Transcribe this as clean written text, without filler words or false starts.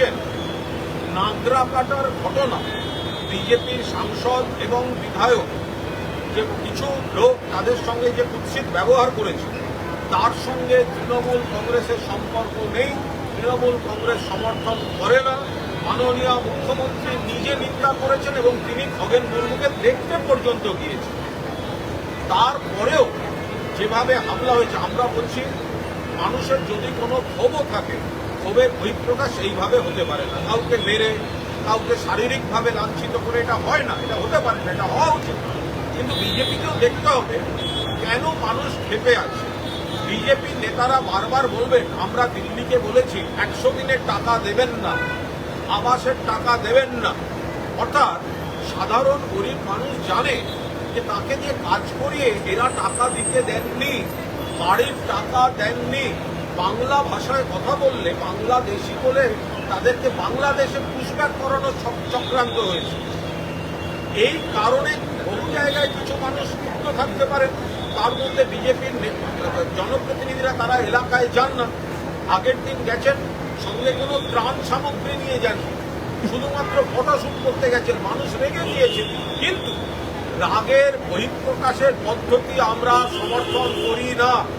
দেখছেন নাগরাকাটার ঘটনা, বিজেপির সাংসদ এবং বিধায়ক যে কিছু লোক তাদের সঙ্গে যে কুৎসিত ব্যবহার করেছে, তার সঙ্গে তৃণমূল কংগ্রেসের সম্পর্ক নেই, তৃণমূল কংগ্রেস সমর্থন করে না। মাননীয় মুখ্যমন্ত্রী নিজে নিন্দা করেছেন এবং তিনি খগেন মুর্মুকে দেখতে পর্যন্ত গিয়েছেন। তারপরেও যেভাবে হামলা হয়েছে, আমরা বলছি মানুষের যদি কোনো ক্ষোভও থাকে, ক্ষোভের বহিঃপ্রকাশ এইভাবে হতে পারে না। কাউকে মেরে, কাউকে শারীরিকভাবে লাঞ্ছিত করে এটা হয় না, এটা হতে পারে না, এটা হওয়া উচিত। কিন্তু বিজেপিকেও দেখতে হবে কেন মানুষ ক্ষেপে আছে। বিজেপি নেতারা বারবার বলবেন আমরা দিল্লিকে বলেছি 100 দিনের টাকা দেবেন না, আবাসের টাকা দেবেন না। অর্থাৎ সাধারণ গরিব মানুষ জানে যে তাকে দিয়ে কাজ করিয়ে এরা টাকা দিতে দেননি, বাড়ির টাকা দেননি। বাংলা ভাষায় কথা বললে বাংলাদেশি বলে তাদেরকে বাংলাদেশে পুশব্যাক করানোর চক্রান্ত হয়েছে। এই কারণে বহু জায়গায় কিছু মানুষ ক্ষুব্ধ থাকতে পারে। তার মধ্যে বিজেপির জনপ্রতিনিধিরা তারা এলাকায় যান না, আগের দিন গেছেন, সঙ্গে কোনো ত্রাণ সামগ্রী নিয়ে যাননি, শুধুমাত্র ফটোশুট করতে গেছেন। মানুষ রেগে গিয়েছে, কিন্তু রাগের বহিঃপ্রকাশের পদ্ধতি আমরা সমর্থন করি না।